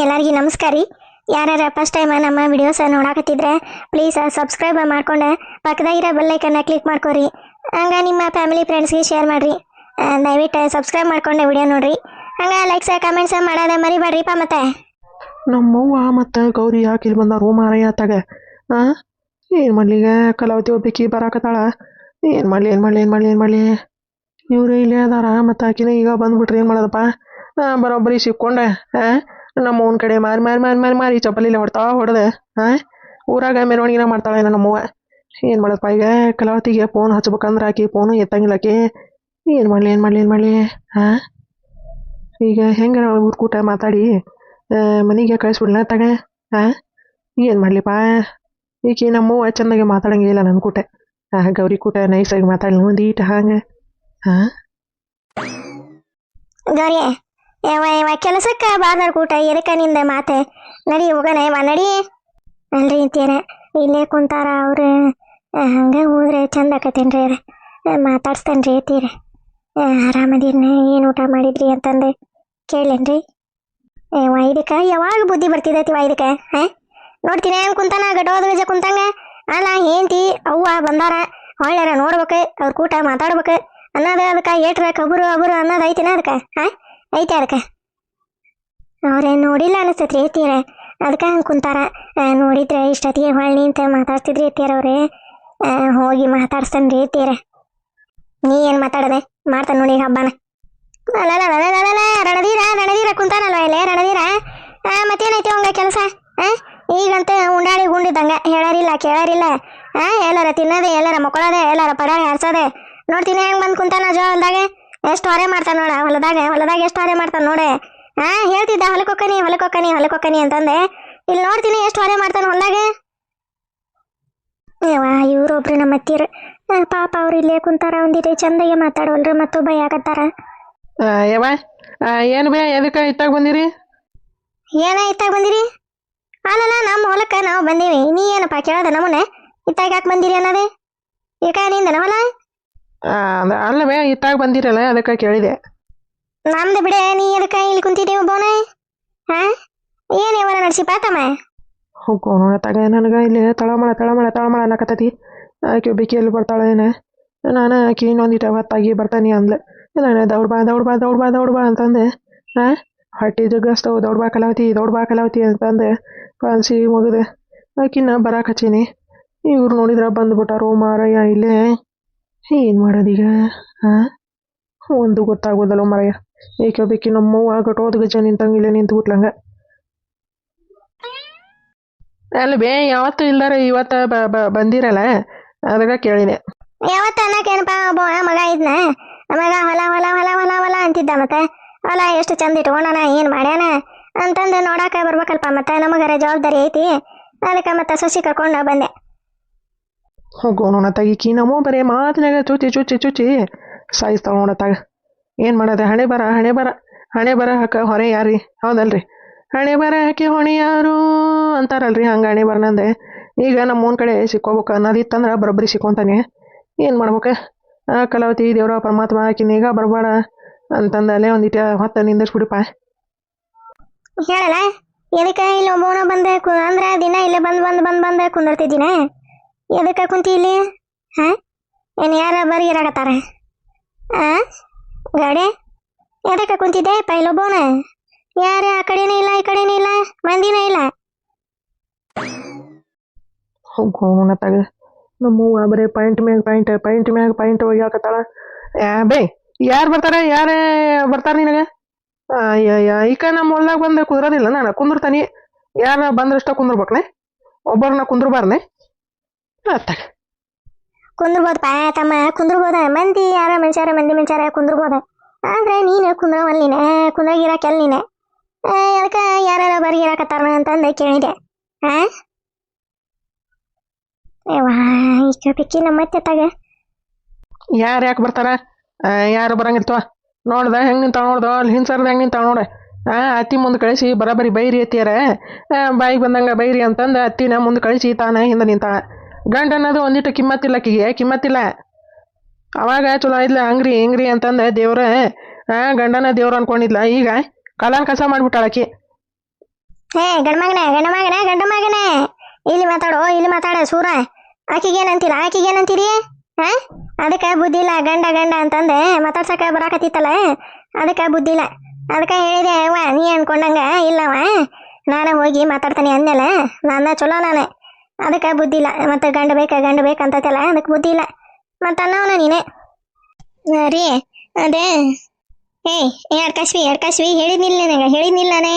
ಎಲ್ಲರಿಗೂ ನಮಸ್ಕಾರ ರೀ. ಯಾರ್ಯಾರ ಫಸ್ಟ್ ಟೈಮ್ ನಮ್ಮ ವಿಡಿಯೋಸ್ ನೋಡಾಕತ್ತಿದ್ರೆ ಪ್ಲೀಸ್ ಸಬ್ಸ್ಕ್ರೈಬ್ ಮಾಡ್ಕೊಂಡು ಪಕ್ಕದಾಗಿರೋ ಬೆಲ್ ಐಕನ್ನ ಕ್ಲಿಕ್ ಮಾಡ್ಕೊರಿ. ಹಂಗ ನಿಮ್ಮ ಫ್ಯಾಮಿಲಿ ಫ್ರೆಂಡ್ಸ್ಗೆ ಶೇರ್ ಮಾಡ್ರಿ. ದಯವಿಟ್ಟು ಸಬ್ಸ್ಕ್ರೈಬ್ ಮಾಡ್ಕೊಂಡು ವಿಡಿಯೋ ನೋಡ್ರಿ. ಹಂಗ ಲೈಕ್ಸ್ ಕಮೆಂಟ್ಸ್ ಮಾಡೋದೇ ಮರಿಬೇಡ್ರಿಪ್ಪ. ಮತ್ತೆ ನಮ್ಮವ್ವ ಮತ್ತು ಗೌರಿ ಯಾಕೆ ಇಲ್ಲಿ ಬಂದಾರು ಮಾರಯ್ಯ ಆತಾಗ? ಏನು ಮಾಡಲಿ ಈಗ? ಕಲಾವತಿ ಒಬ್ಬಾಕಿ ಬರಾಕತ್ತಾಳ. ಏನು ಮಾಡಲಿ ಇವ್ರು ಇಲ್ಲೇ ಅದಾರ ಮತ್ತು ಆಕಿನ ಈಗ ಬಂದ್ಬಿಟ್ರಿ. ಏನು ಮಾಡೋದಪ್ಪ? ಬರೋಬ್ಬರಿ ಸಿಕ್ಕೊಂಡೆ ನಮ್ಮ ಅವ್ನ ಕಡೆ ಮಾರಿ ಚಪ್ಪಲಿಲ್ಲ ಹೊಡೆದೆ ಊರಾಗ ಮೆರವಣಿಗೆನ ಮಾಡ್ತಾಳೆ ನಮ್ಮವ್ವ. ಏನು ಮಾಡೋದಪ್ಪ ಈಗ? ಕಲಾವತಿಗೆ ಫೋನ್ ಹಚ್ಬೇಕಂದ್ರೆ ಆಕಿ ಫೋನು ಎತ್ತಂಗಿಲ್ಲ ಆಕಿ. ಏನು ಮಾಡಲಿ ಈಗ ಹೆಂಗೆ ಊರ್ಕೂಟ ಮಾತಾಡಿ ಮನೆಗೆ ಕಳಿಸ್ಬಿಡ್ಲ ತಗ? ಏನು ಮಾಡಲಿಪ್ಪ? ಈಕಿ ನಮ್ಮವ್ವ ಚೆಂದಾಗೆ ಮಾತಾಡಂಗಿಲ್ಲ ನನ್ನ ಕೂಟ. ಗೌರಿ ಕೂಟ ನೈಸಾಗಿ ಮಾತಾಡಲಿ ಒಂದೀಟ ಹಂಗೆ. ಗೌರಿ ಯಾವ ಕೆಲಸಕ್ಕೆ ಬಾರ್ದಾರ ಕೂಟ ಎದಕ್ಕೆ ನಿಂದ ಮಾತೆ? ನಡಿ ಹೋಗೋಣ ನಡಿ. ಅಲ್ರಿ ಅಂತೀರ ಇಲ್ಲೇ ಕುಂತಾರ ಅವ್ರು. ಹಂಗೆ ಹೋದ್ರೆ ಚಂದ ಆಕತ್ತೇನ್ರಿ? ಮಾತಾಡ್ಸ್ತೇನ್ರಿ ಅಂತೀರ. ಆರಾಮದಿನ? ಏನು ಊಟ ಮಾಡಿದ್ರಿ ಅಂತಂದು ಕೇಳೇನ್ರಿ? ಇದಕ್ಕೆ ಯಾವಾಗ ಬುದ್ಧಿ ಬರ್ತಿದ್ದೈತಿ ಇದಕ್ಕೆ? ನೋಡ್ತೀನಿ ಹೆಂಗೆ ಕುಂತಾನ ಗಡೋದ ಗಜ ಕುಂತಂಗ. ಅಲ್ಲ ಏಂತಿ ಅವ್ವ ಬಂದಾರ ಹೊಳ್ಳ್ಯಾರ ನೋಡ್ಬೇಕು, ಅವ್ರ ಕೂಟ ಮಾತಾಡ್ಬೇಕು ಅನ್ನೋದು ಅದಕ್ಕೆ ಏಟ್ರ ಕಬುರು ಅನ್ನೋದು ಐತಿನ ಅದಕ್ಕೆ? ಐತೆ ಅದಕ್ಕೆ? ಅವ್ರೇನು ನೋಡಿಲ್ಲ ಅನಿಸ್ತೈತ್ರಿ ಎತ್ತೀರ, ಅದಕ್ಕೆ ಹಂಗೆ ಕುಂತಾರ. ನೋಡಿದ್ರೆ ಇಷ್ಟೊತ್ತಿಗೆ ಹೊಳ್ಳಿ ನಿಂತ ಮಾತಾಡ್ತಿದ್ರಿ ಎತ್ತೀರ ಅವ್ರೆ. ಹೋಗಿ ಮಾತಾಡ್ಸ್ತೇನೆ ಎತ್ತೀರ. ನೀ ಏನು ಮಾತಾಡದೆ? ಮಾಡ್ತಾನೆ ನೋಡಿ ಹಬ್ಬನ. ರಣದೀರ ಕುಂತಾನಲ್ವ ಇಲ್ಲೇ ರಣದೀರ? ಮತ್ತೇನೈತಿ ಅವಂಗ ಕೆಲಸ? ಈಗಂತ ಉಂಡಾಡಿ ಗುಂಡಿದ್ದಂಗ ಹೇಳಾರಿಲ್ಲ ಕೇಳಾರಿಲ್ಲ. ಎಲ್ಲಾರ ತಿನ್ನೋದೆ, ಎಲ್ಲಾರ ಮಕ್ಕಳದೆ, ಎಲ್ಲಾರ ಪಡಾರಿ ಹಾರ್ಸೋದೆ. ನೋಡ್ತೀನಿ ಹೆಂಗೆ ಬಂದು ಕುಂತಾನ ಜೋ ಹೊಲ್ದಾಗ. ಎಷ್ಟು ಹೊರೆ ಮಾಡ್ತಾನೆ ನೋಡ ಹೊಲದಾಗ ಎಷ್ಟು ಹೊರೆ ಮಾಡ್ತಾನೆ ನೋಡೆ. ಹೇಳ್ತಿದ್ದ ಹೊಲಕ್ಕೊಕ್ಕನಿ ಅಂತಂದೆ. ಇಲ್ಲಿ ನೋಡ್ತೀನಿ ಎಷ್ಟು ಹೊರೆ ಮಾಡ್ತಾನೆ ಹೊಲ್ದಾಗ. ಇವ್ರೊಬ್ರು ನಮ್ಮ ಅತ್ತೀರು ಪಾಪ ಅವ್ರು ಇಲ್ಲೇ ಕುಂತಾರ. ಒಂದಿಟ್ಟು ಚಂದಾಗೆ ಮಾತಾಡವಲ್ರಿ ಮತ್ತೊಬ್ಬ ಯಾಕತ್ತಾರ. ಯವ್ವ ಏನು ಬೇ ಎದಕ್ಕೆ ಇತ್ತಾಗ ಬಂದಿರಿ? ಇತ್ತಾಗ ಬಂದಿರಿ? ಅಲ್ಲಲ್ಲ ನಮ್ಮ ಹೊಲಕ್ಕೆ ನಾವು ಬಂದೀವಿ. ನೀ ಏನಪ್ಪ ಕೇಳೋದ ನಮ್ಮನೆ ಇತ್ತಾಗ ಯಾಕೆ ಬಂದಿರಿ ಅನ್ನೋದೇ? ಈಗ ನಿಂದನ ಹೊಲ? ಅಲ್ಲ ಬೇ ಇತ್ತಾಗ ಬಂದಿರಲ್ಲ ಅದಕ್ಕೆ ಕೇಳಿದೆ. ನಮ್ದು ಬಿಡೆ, ನೀ ಅದಕ್ಕೆ ಇಲ್ಲಿ ಕುಂತಿದ್ದೀವಿ ಬೋನ? ಏನು ಯಾವನ ನಡೆಸಿ ಪಾತಮ್ಮ? ಹೋಗೋ ನೋಡತ್ತಾಗ ನನಗೆ ಇಲ್ಲಿ ತಳಮಳ ಅನ್ನಕತ್ತತಿ. ಆಕೆ ಒಬ್ಬಾಕಿ ಎಲ್ಲಿ ಬರ್ತಾಳೆ ಏನ? ನಾನು ಆಕೆ ಇನ್ನೊಂದಿಟ ಹೊತ್ತಾಗಿ ಬರ್ತಾನೆ ಅಂದ್ಲೆ. ನಾನು ದೌಡ್ ಬಾ ಅಂತಂದೆ. ಹೊಟ್ಟೆ ಜಗ್ಗಸ್ತವು ದೌಡ್ ಬಾ ಕಲಾವತಿ ಅಂತಂದೆ. ಕಳಿಸಿ ಮುಗಿದೆ ಆಕಿನ ಬರಾಕ್ ಹಚ್ಚೀನಿ. ಇವ್ರು ನೋಡಿದ್ರೆ ಬಂದ್ಬಿಟ್ಟಾರೋ ಮಾರಯ್ಯ ಇಲ್ಲೇ. ಏನು ಮಾಡೋದೀಗ? ಒಂದು ಗೊತ್ತಾಗೋದಲ್ಲ ಮಾರಯ್ಯ. ಏಕೆ ಒಬ್ಬಾಕಿ ನಮ್ಮವ್ವ ಗಟೋದ ಗಜ ನಿಂತಂಗಿಲ್ಲ ನಿಂತು ಬಿಟ್ಲಂಗ. ಅಲ್ಲ ಬೇ ಯಾವತ್ತು ಇಲ್ದಾರ ಇವತ್ತ ಬಂದಿರಲ್ಲ ಅದಕ್ಕೆ ಕೇಳಿದೆ. ಯಾವತ್ತ ಅನ್ನಕೇನಪ್ಪ ಒಬ್ಬ ಮಗ ಇದ್ನ ಮಗ ಹೊಲ ಅಂತಿದ್ದ. ಮತ್ತೆ ಹೊಲ ಎಷ್ಟು ಚಂದ ಇಟ್ಕೊಂಡಾನ, ಏನು ಮಾಡ್ಯಾನ ಅಂತಂದು ನೋಡಾಕ ಬರ್ಬೇಕಲ್ಪ. ಮತ್ತೆ ನಮಗರ ಜವಾಬ್ದಾರಿ ಐತಿ. ಅದಕ್ಕೆ ಮತ್ತೆ ಸಸಿ ಕರ್ಕೊಂಡು ಬಂದೆ. ಹೋಗೋ ನೋಡತ್ತಾಗಿ ನಮ್ಮ ಬರೀ ಮಾತಿನಾಗ ಚುಚ್ಚಿ ಸಾಯಿಸ್ತಾವ ನೋಡತ್ತಾಗ. ಏನು ಮಾಡೋದೆ? ಹಣೆ ಬರ ಹಾಕ ಹೊರೆ ಯಾರಿ? ಹೌದಲ್ರಿ? ಹಣೆ ಬರ ಹಾಕಿ ಹೊಣೆ ಯಾರು ಅಂತಾರಲ್ರಿ, ಹಂಗೆ ಹಣೆ ಬರ್ನಂದೆ. ಈಗ ನಮ್ಮೂನ ಕಡೆ ಸಿಕ್ಕೋಬೇಕು ಅನ್ನೋದಿತ್ತಂದ್ರೆ ಬರೋಬ್ಬರಿ ಸಿಕ್ಕೊಂತಾನೆ. ಏನು ಮಾಡ್ಬೇಕು? ಕಲಾವತಿ ದೇವ್ರ ಪರಮಾತ್ಮ ಆಕಿನ ಈಗ ಬರಬೇಡ ಅಂತಂದಲ್ಲೇ ಒಂದಿಟ ಹೊತ್ತ ನಿಂದಿಸ್ಬಿಡಿಪ್ಪ. ಹೇಳಲ್ಲ ಎದಕ್ಕೆ ಇಲ್ಲಿ ಒಬ್ಬವನ ಬಂದೆ ಅಂದ್ರೆ ದಿನ ಇಲ್ಲೇ ಬಂದು ಕುಂದಿರ್ತಿದ್ದೀನ? ಎದಕ್ಕೆ ಕುಂತಿ ಇಲ್ಲಿ? ಏನು ಯಾರ ಬರೀರಾಗತ್ತಾರ? ಗಾಡಿ ಎದಕ್ಕೆ ಕುಂತಿದ್ದೆ ಇಲ್ಲೊಬ್ಬವನ? ಯಾರ ಆ ಕಡೆನೇ ಇಲ್ಲ ಈ ಕಡೆನೇ ಇಲ್ಲ, ಮಂದಿನೇ ಇಲ್ಲ. ಹೋಗೋಣತ್ತಾಗ ನಮ್ಮವ್ವ ಬರೀ ಪಾಯಿಂಟ್ ಒಯ್ಯಾಕತ್ತಾಳ. ಬೇ ಯಾರು ಬರ್ತಾರ ನಿನಗೆ? ಈಗ ನಮ್ಮ ಹೊಲ್ದಾಗ ಬಂದು ಕುಂದ್ರೋದಿಲ್ಲ, ನಾನು ಕುಂದಿರ್ತಾನೆ. ಯಾರ ಬಂದ್ರಷ್ಟ ಕುಂದಿರ್ಬೇಕನೆ, ಒಬ್ಬರನ್ನ ಕುಂದ್ರಬಾರ್ನೆ. ಅತ್ತಾಗ ಕುಂದ್ರಬೋದಪ್ಪ ತಮ್ಮ, ಕುಂದ್ರಬೋದ. ಮಂದಿ ಯಾರ ಮನುಷ್ಯಾರ ಕುಂದ್ರಬೋದ. ಆದ್ರೆ ನೀನು ಕುಂದ್ರವಲ್ಲ, ಕುಂದ್ರಾಗಿರಾಕೆಲ್ಲ ನೀನೆ. ಅದಕ್ಕೆ ಯಾರ ಬರೀರಾಕತ್ತಾರ ಅಂತಂದು ಕೇಳಿದೆ. ಈಕಿ ನಮ್ಮತ್ತೆ ತಾಗ ಯಾರು ಯಾಕೆ ಬರ್ತಾರ? ಯಾರು ಬರಂಗಿರ್ತವ? ನೋಡ್ದ ಹೆಂಗೆ ನಿಂತಾವ? ನೋಡ್ದ ಅಲ್ಲಿ ಹಿಂಸರ್ದ ಹೆಂಗೆ ನಿಂತಾವ ನೋಡ. ಅತ್ತಿ ಮುಂದೆ ಕಳಿಸಿ ಬರೀ ಬೈರಿ ಅತ್ತಿಯಾರ. ಬಾಯಿಗೆ ಬಂದಂಗೆ ಬೈರಿ ಅಂತಂದು ಅತ್ತಿನ ಮುಂದೆ ಕಳಿಸಿ ತಾನ ಹಿಂದೆ ನಿಂತಾಳ. ಗಂಡ ಅನ್ನೋದು ಒಂದಿಟ್ಟು ಕಿಮ್ಮತ್ತಿಲ್ಲ. ಅವಾಗ ಚಲೋ ಇದ್ಲ, ಹಂಗ್ರಿ ಅಂತಂದ ದೇವ್ರ ಗಂಡನ ದೇವ್ರ ಅನ್ಕೊಂಡಿದ್ಲ. ಈಗ ಕಾಲಾನ್ ಕಸ ಮಾಡ್ಬಿಟ್ಟಾಳಕಿ. ಹೇ ಗಂಡ ಮಗನೇ ಇಲ್ಲಿ ಮಾತಾಡ ಸೂರ. ಆಕಿಗೇನಂತೀರಿ ಹಾ? ಅದಕ್ಕೆ ಬುದ್ಧಿ ಇಲ್ಲ. ಗಂಡ ಅಂತಂದೆ ಮಾತಾಡ್ಸಕ ಬರಾಕತ್ತಿತ್ತಲ್ಲ, ಅದಕ್ಕೆ ಬುದ್ಧಿ ಇಲ್ಲ. ಅದಕ್ಕೆ ಹೇಳಿದೆ ಅವ್ವ, ನೀ ಅನ್ಕೊಂಡಂಗ ಇಲ್ಲವ, ನಾನು ಹೋಗಿ ಮಾತಾಡ್ತಾನೆ ಅಂದೆಲ್ಲ, ನನ್ನ ಚಲೋ ನಾನೇ, ಅದಕ್ಕೆ ಬುದ್ಧಿ ಇಲ್ಲ. ಮತ್ತೆ ಗಂಡ ಬೇಕಂತಲ್ಲ, ಅದಕ್ಕೆ ಬುದ್ಧಿ ಇಲ್ಲ. ಮತ್ತೆ ಅನ್ನವನ ನೀನೆ ರೀ. ಅದೇ ಏಯ್ ಎಡ್ಕಾಶ್ವಿ ಹೇಳಿದ್ನಿಲ್ಲನೆ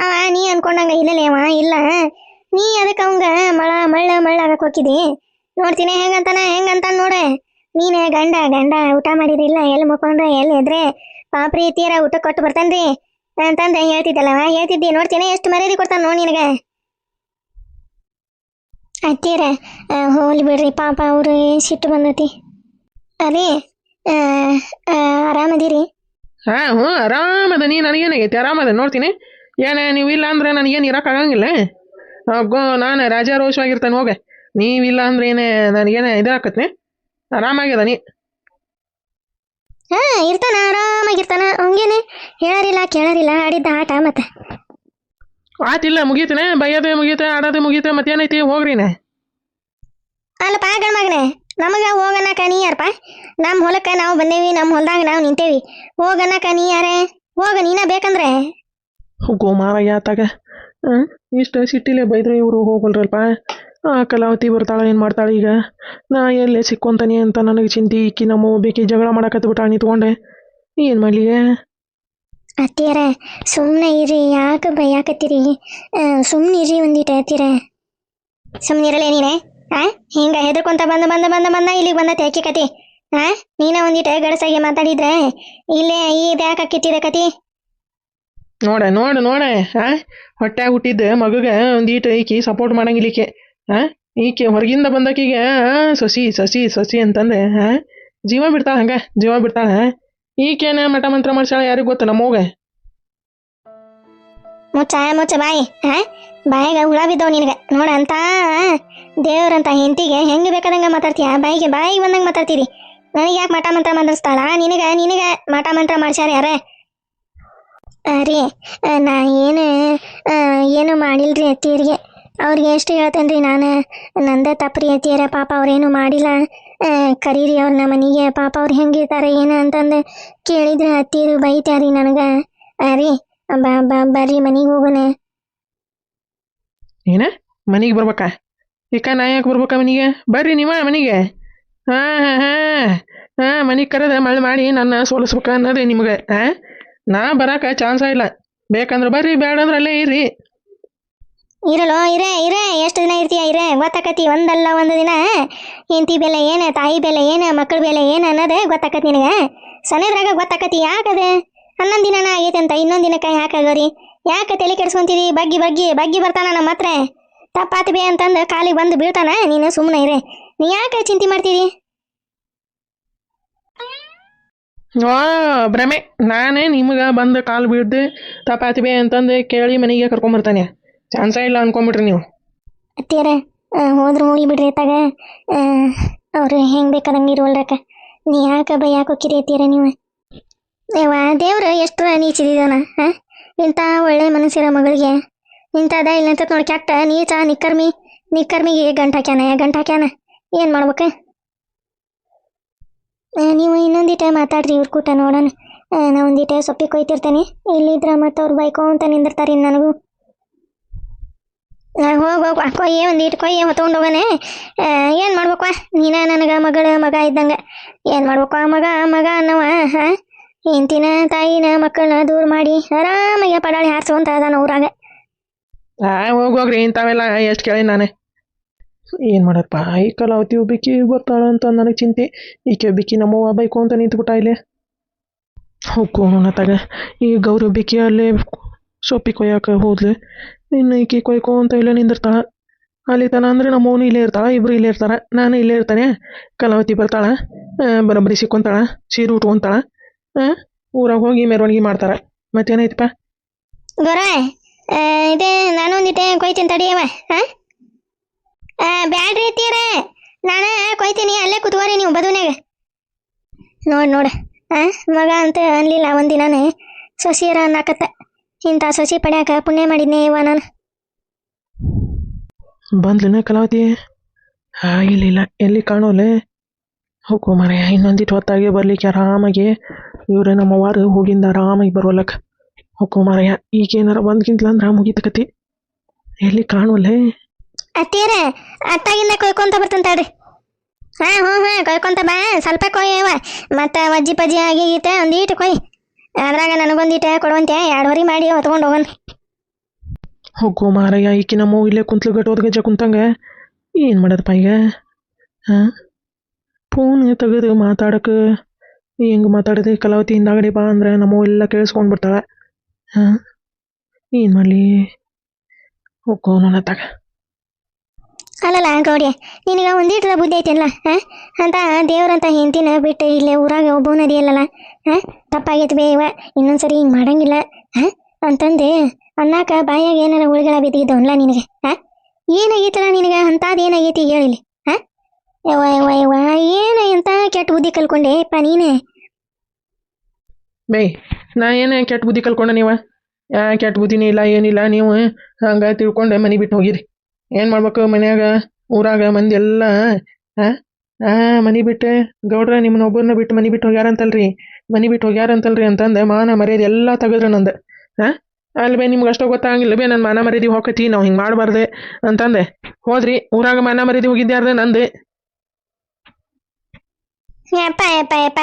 ಅವ ನೀ ಅನ್ಕೊಂಡಂಗ ಇಲ್ಲಲೇ ಅವ ಇಲ್ಲ. ನೀ ಅದಕ್ಕೆ ಅವಂಗ ಮಳ್ಳ ಆಗಕ್ಕೆ ಹೋಗಿದಿ. ನೋಡ್ತೀನಿ ಹೆಂಗಂತ ನೋಡೆ. ನೀನೆ ಗಂಡ ಊಟ ಮಾಡಿದ್ರಿಲ್ಲ, ಎಲ್ಲಿ ಮುಕ್ಕೊಂಡ್ರೆ ಎಲ್ಲಿ ಎದ್ರೆ ಪಾಪ್ರಿ ತೀರ ಊಟ ಕೊಟ್ಟು ಬರ್ತಾನ್ರಿ ಅಂತಂದ ಹೇಳ್ತಿದ್ದಿ. ನೋಡ್ತೀನಿ ಎಷ್ಟು ಮರ್ಯಾದೆ ಕೊಡ್ತಾನ ನೋಡಿ ನಿನಗೆ. ಅತ್ತೀರ ಹೋಗ್ಲಿ ಬಿಡ್ರಿ, ಪಾಪ ಅವ್ರು ಸಿಟ್ಟು ಬಂದತಿ. ಅದೇ ಆರಾಮದಿರಿ? ಹ್ಞೂ ಆರಾಮದ. ನೀ ನನಗೇನಾಗೈತಿ? ಆರಾಮದ ನೋಡ್ತೀನಿ. ನೀವು ಇಲ್ಲ ಅಂದ್ರೆ ನನಗೇನು ಇರೋಕ್ಕಾಗಂಗಿಲ್ಲ. ನಾನು ರಾಜಾರೋಷವಾಗಿರ್ತಾನೆ ಹೋಗ. ನೀವಿಲ್ಲ ಅಂದ್ರೆ ಏನೇ ನನಗೇನೆ ಇದಾಕತ್ನಿ. ಆರಾಮಾಗ್ಯದ ನೀ. ಇರ್ತಾನ, ಆರಾಮಾಗಿರ್ತಾನ. ಹಂಗೇನೆ ಹೇಳರಿಲ್ಲ ಕೇಳರಿಲ್ಲ, ಆಡಿದ್ದ ಆಟ ಮತ್ತೆ ಆತಿಲ್ಲ. ಮುಗೀತನೆ, ಬೈಯೋದೇ ಮುಗೀತೆ, ಆಡೋದೇ ಮುಗೀತೆ, ಮತ್ತೇನೈತಿ? ಹೋಗ್ರಿನೇ. ಅಲ್ಲಪ್ಪ ಗಂಡ್ಮಗನೆ, ನಮಗ ಹೋಗನ್ನಕ ನೀ ಯಾರಪ್ಪ? ನಮ್ಮ ಹೊಲಕ್ಕೆ ನಾವು ಬಂದೇವಿ, ನಮ್ಮ ಹೊಲದಾಗ ನಾವು ನಿಂತೇವಿ. ಹೋಗನ್ನಕ ನೀ ಯಾರೇ? ಹೋಗ ನೀನ ಬೇಕಂದ್ರೆ. ಗೋಮಾರಯ್ಯ ಆತಾಗ ಇಷ್ಟು ಸಿಟ್ಟಿಲೆ ಬೈದ್ರೆ ಇವರು ಹೋಗಲ್ರಲ್ಪ. ಕಲಾವತಿ ಬರ್ತಾಳೆ, ಏನು ಮಾಡ್ತಾಳೆ ಈಗ? ನಾ ಎಲ್ಲೇ ಸಿಕ್ಕೊಂತಾನೆ ಅಂತ ನನಗೆ ಚಿಂತೆ. ಈಕಿ ನಮ್ಮ ಬೇಕಿ ಜಗಳ ಮಾಡಕತ್ತ ಬಿಟ್ಟಾಳ ನಿಂತ್ಕೊಂಡೆ. ಏನು ಮಾಡಲಿ? ಅತ್ತೀರ ಸುಮ್ಮನೆ ಇರಿ, ಯಾಕೆ ಬೈಯಾಕತ್ತೀರಿ? ಸುಮ್ಮನೆ ಇರಿ ಒಂದಿಟ ಅತ್ತೀರ. ಸುಮ್ಮನೆ ಇರಲೇ ನೀನೆ. ಹಿಂಗ ಹೆದರ್ಕೊಂತ ಬಂದ ಇಲ್ಲಿಗೆ ಬಂದ ತೇಕಿ ಕತಿ. ನೀನ ಒಂದಿಟ ಗಡಸಾಗಿ ಮಾತಾಡಿದ್ರೆ ಇಲ್ಲೇ ಇದ್ಯಾಕೆ ಅಕ್ಕಿತ್ತಿದೆ ಕತಿ? ನೋಡ ಹೊಟ್ಟೆ ಹುಟ್ಟಿದ್ದ ಮಗಗ ಒಂದೀಟ ಈಕಿ ಸಪೋರ್ಟ್ ಮಾಡಂಗಿಲ್ಲಿಕೆ. ಈಕೆ ಹೊರಗಿಂದ ಬಂದಕೀಗ ಸಸಿ ಅಂತಂದ್ರೆ ಜೀವ ಬಿಡ್ತಾಳ. ಈಕೇನ ಮಠ ಮಂತ್ರ ಮಾಡ್ಸಾಳ ಯಾರಿಗ ಗೊತ್ತ? ನಮ್ಮೋಗ ಮುಚ್ಚ ಬಾಯಿಗ ಹುಳ ಬಿದ್ದವ್ ನಿನಗೆ. ನೋಡಂತ ದೇವ್ರಂತ ಹೆಂಡತಿಗೆ ಹೆಂಗೆ ಬೇಕಾದಂಗ ಮಾತಾಡ್ತೀಯ? ಬಾಯಿಗೆ ಬಂದಂಗ ಮಾತಾಡ್ತೀರಿ. ನನಗೆ ಯಾಕೆ ಮಠ ಮಂತ್ರ ಮಂದಿಸ್ತಾಳ? ನಿನಗ ಮಠ ಮಂತ್ರ ಮಾಡ್ಸ್ಯಾರ ಯಾರ? ರೀ ನಾ ಏನು ಮಾಡಿಲ್ರಿ ಅತ್ತಿಯರಿಗೆ. ಅವ್ರಿಗೆ ಎಷ್ಟು ಹೇಳ್ತೇನ್ರಿ ನಾನು, ನಂದೇ ತಪ್ಪ್ರಿ ಅತ್ತಿಯರ. ಪಾಪ ಅವ್ರೇನು ಮಾಡಿಲ್ಲ, ಕರೀರಿ ಅವ್ರನ್ನ ಮನೆಗೆ. ಪಾಪ ಅವ್ರು ಹೆಂಗಿರ್ತಾರೆ ಏನು ಅಂತಂದು ಕೇಳಿದ್ರೆ ಅತ್ತಿಯರು ಬೈತಾರಿ ನನಗೆ. ರೀ ಬರ್ರಿ ಮನೆಗೆ ಹೋಗೋಣ. ಏನ ಮನೆಗೆ ಬರ್ಬೇಕಾ? ಈಕ ನಾ ಯಾಕೆ ಬರ್ಬೇಕಾ ಮನೆಗೆ? ಬರ್ರಿ ನೀವ ಮನೆಗೆ. ಮನೆಗೆ ಕರೆದ ಮಳೆ ಮಾಡಿ ನನ್ನ ಸೋಲಿಸ್ಬೇಕ ಅನ್ನೋದೇ ನಿಮ್ಗೆ. ನಾ ಬರಾಕ ಚಾನ್ಸ ಇಲ್ಲ. ಬೇಕಂದ್ರೆ ಬರ್ರಿ, ಬೇಡ ಅಂದ್ರೆ ಅಲ್ಲೇ ಇರ್ರಿ. ಇರಲೋ ಇರೇ ಎಷ್ಟು ದಿನ ಇರ್ತೀಯ? ಗೊತ್ತಾಕತಿ ಒಂದಲ್ಲ ಒಂದು ದಿನ ಹೆಂಡತಿ ಬೆಲೆ ಏನು, ತಾಯಿ ಬೆಲೆ ಏನು, ಮಕ್ಕಳ ಬೆಲೆ ಏನು ಅನ್ನೋದೇ ಗೊತ್ತಾಕತಿ ನಿನಗೆ. ಸಣ್ಣದ್ರಾಗ ಗೊತ್ತಾಕತಿ. ಯಾಕದೆ 11 ದಿನನ ಆಗೈತೆ ಅಂತ ಇನ್ನೊಂದು ದಿನಕ್ಕೆ ಯಾಕಾಗೋರಿ? ಯಾಕೆ ತಲೆ ಕೆಡ್ಸ್ಕೊಂತೀರಿ? ಬಗ್ಗಿ ಬರ್ತಾನ ನಮ್ಮ ಹತ್ರ. ತಪ್ಪಾತ್ ಬೇ ಅಂತಂದು ಕಾಲಿಗೆ ಬಂದು ಬೀಳ್ತಾನ. ನೀನು ಸುಮ್ಮನೆ ಇರೇ. ನೀ ಯಾಕೆ ಚಿಂತೆ ಮಾಡ್ತೀರಿ? ಭ್ರಮೆ. ನಾನೇ ನಿಮ್ಗೆ ಬಂದು ಕಾಲು ಬೀಳ್ದು ತಪಾತಿಬೆ ಅಂತಂದು ಕೇಳಿ ಮನೆಗೆ ಕರ್ಕೊಂಬರ್ತಾನೆ. ಚಾನ್ಸ ಇಲ್ಲ ಅನ್ಕೊಂಬಿಟ್ರಿ ನೀವು. ಅತ್ತಿಯರ ಹೋದ್ರು ಹೋಗಿ ಬಿಡ್ರಿ ಅತ್ತಾಗ. ಅವ್ರು ಹೆಂಗೆ ಬೇಕಾದಂಗೆ ಇರುವಲ್ರಕ್ಕ. ನೀ ಯಾಕೆ ಹೋಗಿರಿ ಅತ್ತಿಯರ ನೀವು? ದೇವ್ರು ಎಷ್ಟು ನೀಚಿದಾನ. ಇಂಥ ಒಳ್ಳೆ ಮನಸ್ಸಿರೋ ಮಗಳಿಗೆ ಇಂಥದ ಇಲ್ಲ ಅಂತ ನೋಡಿ ಕೆಟ್ಟ ನೀಚ ನಿಕ್ಕರ್ಮಿಗೆ ಗಂಟು ಹಾಕ್ಯಾನ. ಏನು ಮಾಡ್ಬೇಕು? ನೀವು ಇನ್ನೊಂದಿಟ ಮಾತಾಡ್ರಿ ಇವ್ರ ಕೂಟ ನೋಡೋಣ. ನಾ ಒಂದಿಟ ಸೊಪ್ಪಿ ಕೊಯ್ತಿರ್ತೇನೆ. ಇಲ್ಲಿದ್ರ ಮತ್ತು ಅವ್ರು ಬೈಕೊಂತ ನಿಂದಿರ್ತಾರೆ. ನನಗೂ ಹೋಗುವ ಕೊಯ್ಯೆ ಒಂದಿಟ್ಟು ಕೊಯ್ಯೆ ಹೊತ್ಕೊಂಡು ಹೋಗೋಣ. ಏನು ಮಾಡ್ಬೇಕವ? ನೀನ ನನಗೆ ಮಗ ಇದ್ದಂಗೆ. ಏನು ಮಾಡ್ಬೇಕು? ಮಗ ಅನ್ನವ ಹೆಂಡತಿನ ತಾಯಿನ ಮಕ್ಕಳನ್ನ ದೂರ ಮಾಡಿ ಆರಾಮಾಗಿ ಪಡಾಳಿ ಹಾರಿಸುವಂತ ಅದಾನ ಊರಾಗ. ಹೋಗ್ರಿ ಇಂಥವೆಲ್ಲ ಎಷ್ಟು ಕೇಳಿ ನಾನೇ. ಏನು ಮಾಡಪ್ಪ, ಈ ಕಲಾವತಿ ಒಬ್ಬಿಕ್ಕಿ ಬರ್ತಾಳ ಅಂತ ನನಗೆ ಚಿಂತೆ. ಈಕೆ ಒಬ್ಬಿಕ್ಕಿ ನಮ್ಮವ್ವ ಬೈಕು ಅಂತ ನಿಂತ್ಬಿಟ್ಟ ಇಲ್ಲೇ. ಹೋಗೋಣ ತಗ. ಈ ಗೌರಿ ಒಬ್ಬಿಕ್ಕಿ ಅಲ್ಲೇ ಸೊಪ್ಪಿ ಕೊಯ್ಯಾಕ ಹೋದ್ಲು. ಇನ್ನು ಈಕಿ ಕೊಯ್ಕೊ ಅಂತ ಇಲ್ಲೇ ನಿಂದಿರ್ತಾಳ. ಅಲ್ಲಿ ತನ ಅಂದರೆ ನಮ್ಮವನು ಇಲ್ಲೇ ಇರ್ತಾಳ, ಇಬ್ರು ಇಲ್ಲೇ ಇರ್ತಾರ, ನಾನು ಇಲ್ಲೇ ಇರ್ತಾನೆ. ಕಲಾವತಿ ಬರ್ತಾಳ, ಬರೋಬ್ಬರಿ ಸಿಕ್ಕೊಂತಾಳ, ಸೀರೆ ಉಟ್ಕೊಂತಾಳ. ಊರಾಗ ಹೋಗಿ ಮೆರವಣಿಗೆ ಮಾಡ್ತಾರ. ಮತ್ತೇನೈತಪ್ಪ? ಗೊರ ಇದೇ ನಾನು ಒಂದಿಟ್ಟೆ ಕೊಯ್ತೀನಿ ತಡಿಯವ. ಬ್ಯಾಡ್ರಿ ತೀರ, ನಾನು ಕೊಯ್ತೀನಿ. ಅಲ್ಲೇ ಕೂತ್ಕೋರಿ ನೀವು ಬದುವನ್ಯಾಗ. ನೋಡ ಮಗ ಅಂತ ಅನ್ಲಿಲ್ಲ ಒಂದಿನಾನೆ. ಸೊಸಿಯರ ಅನ್ನಕತ್ತ ಇಂಥ ಸೊಸಿ ಪಡ್ಯಾಕ ಪುಣ್ಯ ಮಾಡಿದ್ನೇ ಇವ ನಾನು. ಬಂದ್ಲೇನ ಕಲಾವತಿ? ಇಲ್ಲ ಎಲ್ಲಿ ಕಾಣೋಲೆ? ಹೋಗೋ ಮರೆ, ಇನ್ನೊಂದಿಟ್ಟು ಹೊತ್ತಾಗೆ ಬರ್ಲಿಕ್ಕೆ ಆರಾಮಾಗಿ ಇವ್ರೆ ನಮ್ಮವ್ವಾರು ಹೋಗಿಂದ ಆರಾಮಾಗಿ ಬರೋಲಕ್ಕ. ಹೋಗೋ ಮರೆಯ, ಈಗೇನಾರ ಬಂದ್ಗಿಂತ್ಲ ಅಂದ್ರೆ ಮುಗಿತಕತಿ. ಎಲ್ಲಿ ಕಾಣೋಲೆ? ಅತ್ತೀರ ಅತ್ತಾಗಿಂದ ಕೊಯ್ಕೊಂತ ಬರ್ತಂತಾಳ್ರಿ. ಹ್ಞೂ ಕೊಯ್ಕೊಂತ ಬಾ, ಸ್ವಲ್ಪ ಕೊಯ್ಯವ. ಮತ್ತು ವಜ್ಜಿ ಪಜ್ಜಿ ಆಗೀಗೀತ ಒಂದೀಟು ಕೊಯ್. ಅದ್ರಾಗ ನನಗೊಂದೀಟ ಕೊಡುವಂತೆ 2 ಹೊರಿ ಮಾಡಿ ಹೊತ್ಕೊಂಡು ಹೋಗೋಣ. ಹೋಗೋ ಮಾರಯ್ಯ, ಈಕಿ ನಮ್ಮ ಇಲ್ಲೇ ಕುಂತ್ಲು ಗಟ್ಟೋದ್ ಗಜ್ಜ ಕುಂತಂಗ ಏನು ಮಾಡೋದಪ್ಪ ಈಗ? ಹಾಂ, ಫೋನ್ ತೆಗೆದು ಮಾತಾಡಕ್ಕೆ ಹೆಂಗೆ ಮಾತಾಡಿದೆ? ಕಲಾವತಿ ಹಿಂದಾಗಡೆ ಬಾ ಅಂದ್ರೆ ನಮ್ಮವ್ ಎಲ್ಲ ಕೇಳಿಸ್ಕೊಂಡ್ಬಿಡ್ತಾಳೆ. ಹಾಂ, ಏನು ಮಾಡಲಿ? ಹೋಗೋ ನನ್ನ ತಗ. ಅಲ್ಲಲ್ಲ ಗೌಡ್ಯ, ನಿನಗೆ ಒಂದೀಟದ ಬುದ್ಧಿ ಐತಿಲ್ಲ? ಅಂತ ದೇವ್ರಂತ ಹೆಂಡ್ತಿನ ಬಿಟ್ಟು ಇಲ್ಲೇ ಊರಾಗ ಒಬ್ಬ ನದಿಯಲ್ಲಲ್ಲ. ತಪ್ಪಾಗೈತಿ ಬೇವ, ಇನ್ನೊಂದ್ಸರಿ ಹಿಂಗೆ ಮಾಡಂಗಿಲ್ಲ ಅಂತಂದು ಅನ್ನಾಕ ಬಾಯಾಗ ಏನಾರ ಹುಳುಗಳ ಬಿದ್ದಿದ್ದವನ್ಲ ನಿನಗೆ. ಏನಾಗೈತಲ್ಲ ನಿನಗೆ? ಅಂಥದ್ದು ಏನಾಗೈತಿ ಹೇಳಿಲಿ? ಯವ್ವ ಯವ್ವ ಯವ್ವ, ಏನು ಎಂಥ ಕೆಟ್ಟ ಬುದ್ಧಿ ಕಲ್ಕೊಂಡೆ ಅಪ್ಪ ನೀನೇ. ಬೇ, ನಾ ಏನು ಕೆಟ್ಟ ಬುದ್ಧಿ ಕಲ್ಕೊಂಡೆ? ನೀವ ಕೆಟ್ಟ ಬುದ್ಧಿನೇ ಇಲ್ಲ, ಏನಿಲ್ಲ. ನೀವು ಹಂಗೆ ತಿಳ್ಕೊಂಡೆ ಮನೆ ಬಿಟ್ಟು ಹೋಗಿರಿ. ಏನು ಮಾಡ್ಬೇಕು ಮನ್ಯಾಗ ಊರಾಗ ಮಂದಿ ಎಲ್ಲ? ಮನೆ ಬಿಟ್ಟು ಗೌಡ್ರ ನಿಮ್ಮನ್ನ ಒಬ್ಬರನ್ನ ಬಿಟ್ಟು ಮನೆ ಬಿಟ್ಟು ಹೋಗ್ಯಾರಂತಲ್ರಿ, ಮನೆ ಬಿಟ್ಟು ಹೋಗ್ಯಾರಂತಲ್ರಿ ಅಂತಂದೆ ಮಾನ ಮರ್ಯಾದೆ ಎಲ್ಲ ತೆಗೆದ್ರೆ ನಂದು. ಅಲ್ಲಿ ಬೇ, ನಿಮ್ಗೆ ಅಷ್ಟೋ ಗೊತ್ತಾಗಿಲ್ಲ ಬೇ, ನನ್ನ ಮಾನ ಮರ್ಯಾದೆ ಹೋಗತಿ, ನಾವು ಹಿಂಗೆ ಮಾಡಬಾರ್ದೆ ಅಂತಂದೆ. ಹೋದ್ರಿ ಊರಾಗ ಮಾನ ಮರ್ಯಾದೆ ಹೋಗಿದ್ಯಾರ್ದೆ ನಂದು. ಯಪ್ಪ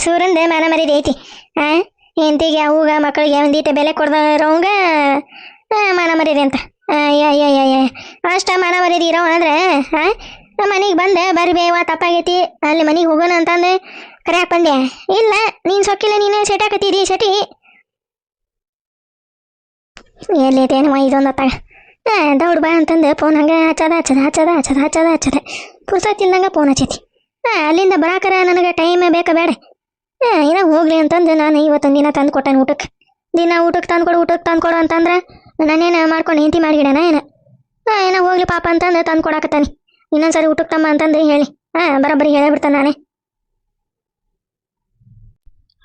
ಸೂರಂದ ಮಾನ ಮರ್ಯಾದೆ ಐತಿ. ಹೆಂಡತಿಗೆ ಅವಾಗ ಮಕ್ಕಳಿಗೆ ಒಂದೀಟ ಬೆಲೆ ಕೊಡ್ದಾರವಂಗ ಮಾನ ಮರ್ಯಾದೆ ಅಂತ. ಅಷ್ಟ ಮಾನ ಮರ್ಯಾದೆ ಇರೋ ಅಂದ್ರೆ ನಮ್ಮ ಮನೆಗೆ ಬಂದೆ ಬರ್ರಿ ಬೇವ ತಪ್ಪಾಗೈತಿ ಅಲ್ಲಿ ಮನೆಗೆ ಹೋಗೋಣ ಅಂತಂದೆ ಕರ್ಯಾಕ್ ಬಂದೆ. ಇಲ್ಲ, ನೀನು ಸೊಕ್ಕಿಲ್ಲ, ನೀನು ಸೆಟಾಕತ್ತಿದಿ ಸೆಟಿ. ಎಲ್ಲೈತೇನವ ಇದೊಂದತ್ತಾಗ ದೌಡ್ ಬಾ ಅಂತಂದು ಫೋನ್ ಹಂಗೆ ಹಚ್ಚದ ಪುರ್ಸತ್ತಿಲ್ದಂಗೆ ಫೋನ್ ಹಚ್ಚೈತಿ. ಅಲ್ಲಿಂದ ಬರಾಕರ ನನಗೆ ಟೈಮೇ ಬೇಕಾ ಬೇಡ? ಏನೋ ಹೋಗ್ಲಿ ಅಂತಂದು ನಾನು ಇವತ್ತೊಂದು ದಿನ ತಂದು ಕೊಟ್ಟೇನೆ ಊಟಕ್ಕೆ. ದಿನ ಊಟಕ್ಕೆ ತಂದ್ಕೊಡು ಅಂತಂದ್ರೆ ನಾನೇನು ಮಾಡ್ಕೊಂಡು ಹೆಂಡತಿ ಮಾಡಿಗಿಡಣ ಏನೋ ಹೋಗ್ಲಿ ಪಾಪ ಅಂತಂದು ತಂದು ಕೊಡಾಕತ್ತಾನೆ. ಇನ್ನೊಂದ್ಸರಿ ಊಟಕ್ಕೆ ತಮ್ಮ ಅಂತಂದು ಹೇಳಿ ಬರೋಬ್ಬರಿ ಹೇಳಬಿಡ್ತಾನೆ ನಾನೇ.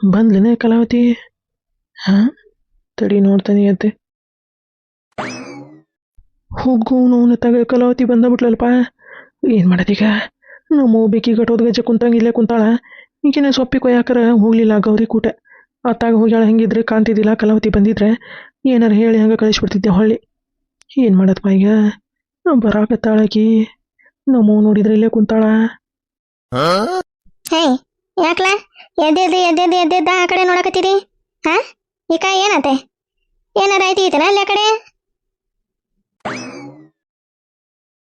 ಬಂದ್ಲೇನೆ ಕಲಾವತಿ? ಹಾಂ, ತಡಿ ನೋಡ್ತಾನೆ ಅತ್ತೆ. ಹೋಗು ನೋವು ತಗ, ಕಲಾವತಿ ಬಂದಬಿಟ್ಲಲ್ಪ. ಏನು ಮಾಡೋದೀಗ? ನಮ್ಮ ಬೇಕಿ ಗಟ್ಟೋದ್ ಗಜ್ಜೆ ಕುಂತಂಗೆ ಇಲ್ಲೇ ಕುಂತಾಳ. ಈಗಿನ ಸೊಪ್ಪಿ ಕೊಯ್ಯಾಕರ ಹೋಗ್ಲಿಲ್ಲ ಗೌರಿ ಕೂಟ. ಅತ್ತಾಗ ಹೋಗ್ಯಾಳ. ಹೆಂಗಿದ್ರೆ ಕಾಣ್ತಿದ್ದಿಲ್ಲ. ಕಲಾವತಿ ಬಂದಿದ್ರೆ ಏನಾರು ಹೇಳಿ ಹಂಗೆ ಕಳಿಸ್ಬಿಡ್ತಿದ್ದೆ ಹೊಳ್ಳಿ. ಏನು ಮಾಡತ್ಪ ಈಗ? ಬರಾಕತ್ತಾಳಕಿ, ನಮ್ಮ ನೋಡಿದ್ರೆ ಇಲ್ಲೇ ಕುಂತಾಳ. ಹೇ ಯಾಕ್ಲ ಎದ್ದೆದ್ದ ಆ ಕಡೆ ನೋಡಕತ್ತೀರಿ? ಈಕ ಏನತ್ತೆ? ಏನಾರ ಐತಿ ಈತನ ಅಲ್ಲಿ ಆ ಕಡೆ?